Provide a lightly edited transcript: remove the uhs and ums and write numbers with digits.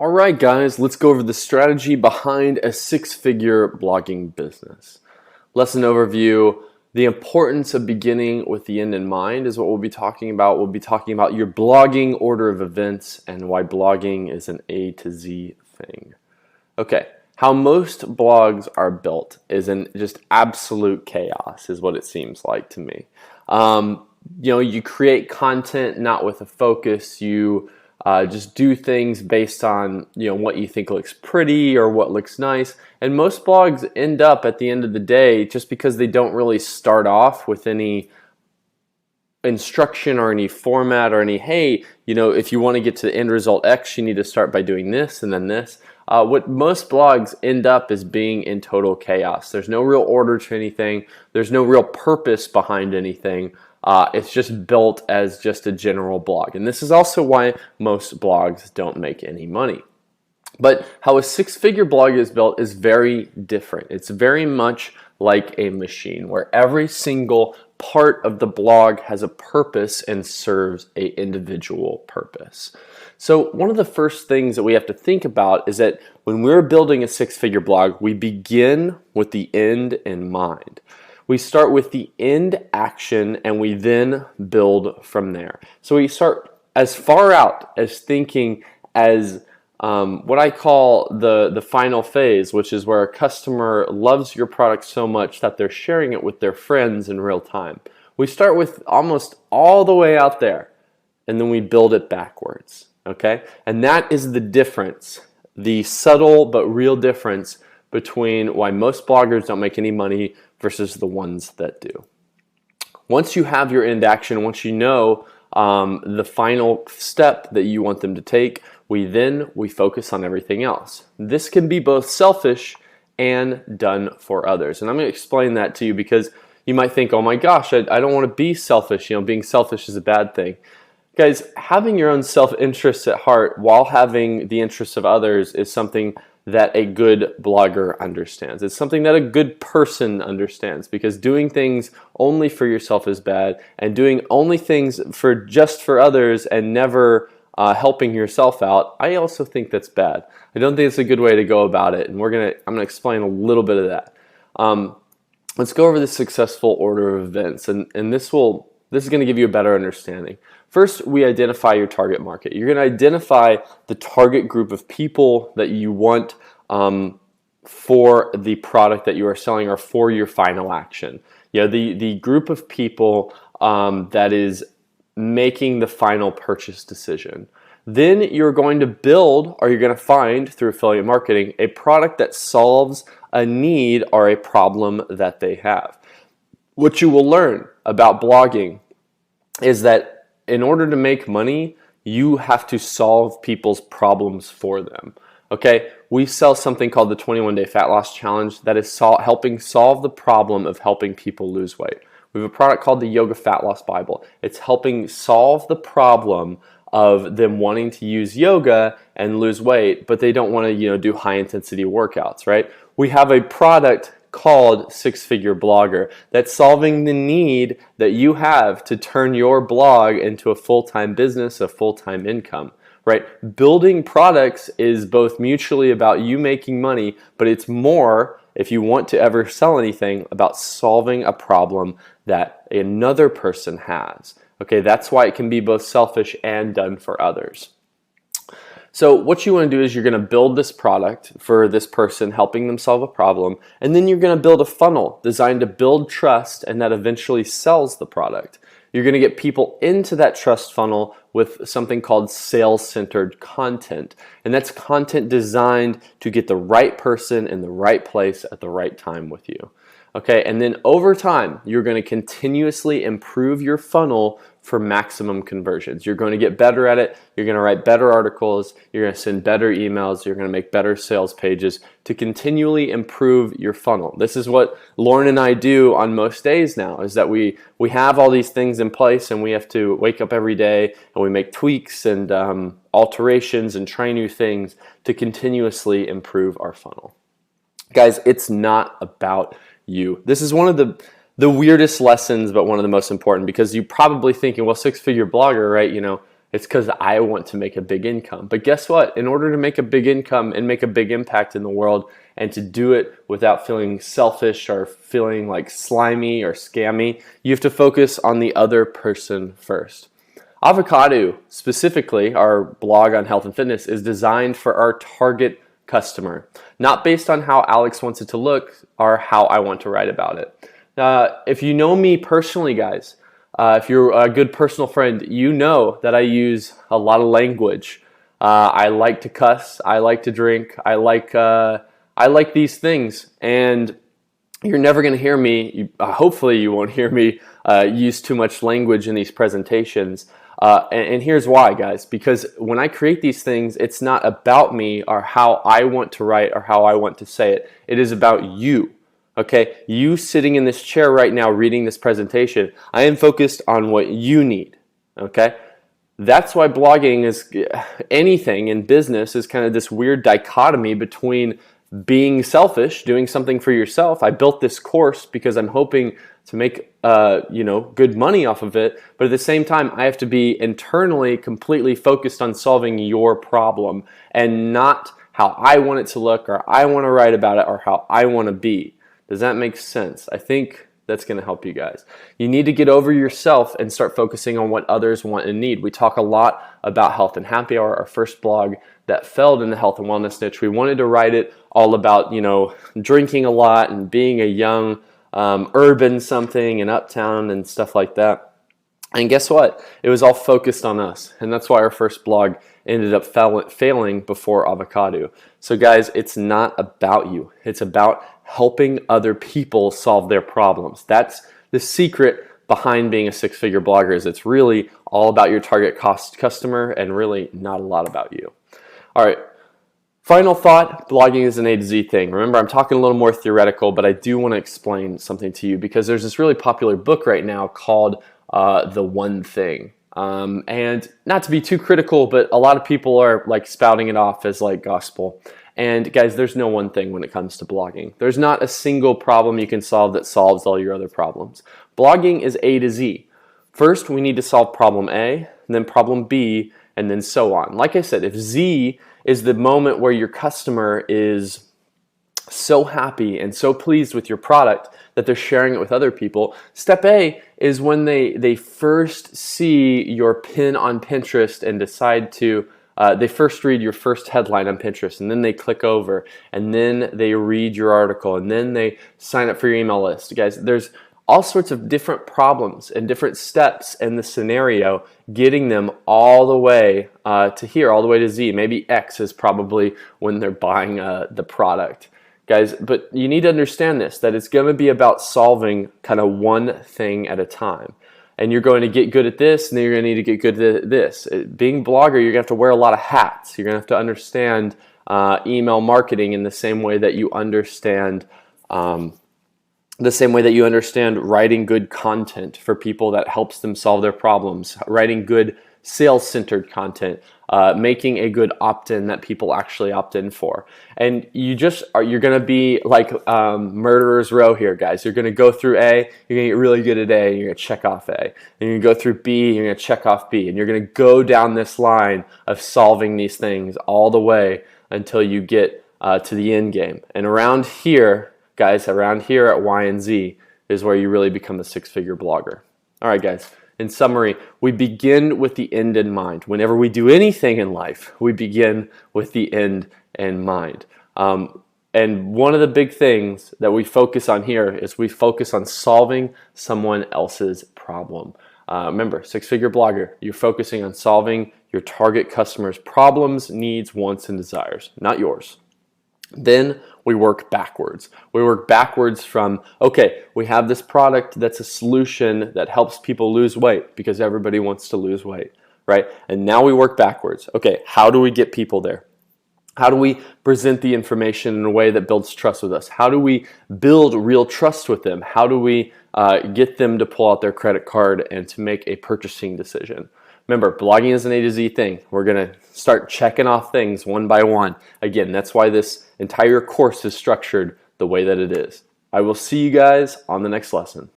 All right, guys, let's go over the strategy behind a six-figure blogging business. Lesson overview. The importance of beginning with the end in mind is what we'll be talking about. We'll be talking about your blogging order of events and why blogging is an A to Z thing. Okay, how most blogs are built is in just absolute chaos, is what it seems like to me. You create content not with a focus. You just do things based on what you think looks pretty or what looks nice. And most blogs end up at the end of the day just because they don't really start off with any instruction or any format or any, hey, if you want to get to the end result X, you need to start by doing this and then this. What most blogs end up is being in total chaos. There's no real order to anything. There's no real purpose behind anything. It's just built as just a general blog. And this is also why most blogs don't make any money. But how a six-figure blog is built is very different. It's very much like a machine where every single part of the blog has a purpose and serves an individual purpose. So one of the first things that we have to think about is that when we're building a six-figure blog, we begin with the end in mind. We start with the end action and we then build from there. So we start as far out as thinking as what I call the final phase, which is where a customer loves your product so much that they're sharing it with their friends in real time. We start with almost all the way out there and then we build it backwards. Okay? And that is the difference, the subtle but real difference between why most bloggers don't make any money versus the ones that do. Once you have your end action, once you know the final step that you want them to take, we focus on everything else. This can be both selfish and done for others. And I'm going to explain that to you because you might think, oh my gosh, I don't want to be selfish. Being selfish is a bad thing. Guys, having your own self-interest at heart while having the interests of others is something that a good blogger understands. It's something that a good person understands, because doing things only for yourself is bad, and doing only things just for others and never helping yourself out, I also think that's bad. I don't think it's a good way to go about it, and I'm gonna explain a little bit of that. Let's go over the successful order of events, and this is going to give you a better understanding. First, we identify your target market. You're going to identify the target group of people that you want for the product that you are selling or for your final action. The group of people that is making the final purchase decision. Then you're going to build, or you're going to find through affiliate marketing, a product that solves a need or a problem that they have. What you will learn about blogging is that in order to make money, you have to solve people's problems for them. Okay, we sell something called the 21-Day Fat Loss Challenge that is helping solve the problem of helping people lose weight. We have a product called the Yoga Fat Loss Bible. It's helping solve the problem of them wanting to use yoga and lose weight, but they don't want to do high-intensity workouts, right? We have a product called Six-Figure Blogger that's solving the need that you have to turn your blog into a full-time business, a full-time income, right? Building products is both mutually about you making money, but it's more, if you want to ever sell anything, about solving a problem that another person has. Okay, that's why it can be both selfish and done for others. So what you want to do is you're going to build this product for this person, helping them solve a problem, and then you're going to build a funnel designed to build trust, and that eventually sells the product. You're going to get people into that trust funnel with something called sales-centered content, and that's content designed to get the right person in the right place at the right time with you. Okay, and then over time, you're going to continuously improve your funnel for maximum conversions. You're going to get better at it. You're going to write better articles. You're going to send better emails. You're going to make better sales pages to continually improve your funnel. This is what Lauren and I do on most days now, is that we have all these things in place, and we have to wake up every day and we make tweaks and alterations and try new things to continuously improve our funnel. Guys, it's not about you. This is one of the weirdest lessons, but one of the most important, because you're probably thinking, well, six-figure blogger, right? It's because I want to make a big income. But guess what? In order to make a big income and make a big impact in the world, and to do it without feeling selfish or feeling like slimy or scammy, you have to focus on the other person first. Avocado, specifically, our blog on health and fitness, is designed for our target customer, not based on how Alex wants it to look or how I want to write about it. If you know me personally, guys, if you're a good personal friend, you know that I use a lot of language. I like to cuss. I like to drink. I like these things, and you're never going to hear me. Hopefully, you won't hear me use too much language in these presentations. And here's why, guys. Because when I create these things, it's not about me or how I want to write or how I want to say it. It is about you. Okay, you sitting in this chair right now reading this presentation, I am focused on what you need. Okay, that's why blogging is, anything in business is kind of this weird dichotomy between being selfish, doing something for yourself. I built this course because I'm hoping to make good money off of it, but at the same time, I have to be internally completely focused on solving your problem and not how I want it to look or I want to write about it or how I want to be. Does that make sense? I think that's going to help you guys. You need to get over yourself and start focusing on what others want and need. We talk a lot about Health and Happy Hour, our first blog that fell in the health and wellness niche. We wanted to write it all about, drinking a lot and being a young urban something and uptown and stuff like that. And guess what? It was all focused on us. And that's why our first blog ended up failing before Avocado. So guys, it's not about you. It's about helping other people solve their problems. That's the secret behind being a six-figure blogger, is it's really all about your target customer and really not a lot about you. All right. Final thought, blogging is an A to Z thing. Remember, I'm talking a little more theoretical, but I do want to explain something to you because there's this really popular book right now called The One Thing. And not to be too critical, but a lot of people are like spouting it off as like gospel. And guys, there's no one thing when it comes to blogging. There's not a single problem you can solve that solves all your other problems. Blogging is A to Z. First, we need to solve problem A, and then problem B, and then so on. Like I said, if Z is the moment where your customer is so happy and so pleased with your product that they're sharing it with other people, step A is when they first see your pin on Pinterest and decide to they first read your first headline on Pinterest, and then they click over, and then they read your article, and then they sign up for your email list. Guys, there's all sorts of different problems and different steps in the scenario, getting them all the way to here, all the way to Z. Maybe X is probably when they're buying the product. Guys, but you need to understand this, that it's going to be about solving kind of one thing at a time. And you're going to get good at this, and then you're going to need to get good at this. Being a blogger, you're going to have to wear a lot of hats. You're going to have to understand email marketing in the same way that you understand writing good content for people that helps them solve their problems, writing good sales-centered content, making a good opt-in that people actually opt in for. And you're going to be like murderer's row here, guys. You're going to go through A, you're going to get really good at A, and you're going to check off A. And you're going to go through B, you're going to check off B. And you're going to go down this line of solving these things all the way until you get to the end game. And around here, guys, around here at Y and Z is where you really become a six-figure blogger. All right, guys. In summary, we begin with the end in mind. Whenever we do anything in life, we begin with the end in mind. And one of the big things that we focus on here is we focus on solving someone else's problem. Remember, six-figure blogger, you're focusing on solving your target customer's problems, needs, wants, and desires, not yours. Then we work backwards. We work backwards from, okay, we have this product that's a solution that helps people lose weight because everybody wants to lose weight, right? And now we work backwards. Okay, how do we get people there? How do we present the information in a way that builds trust with us? How do we build real trust with them? How do we get them to pull out their credit card and to make a purchasing decision? Remember, blogging is an A to Z thing. We're going to start checking off things one by one. Again, that's why this entire course is structured the way that it is. I will see you guys on the next lesson.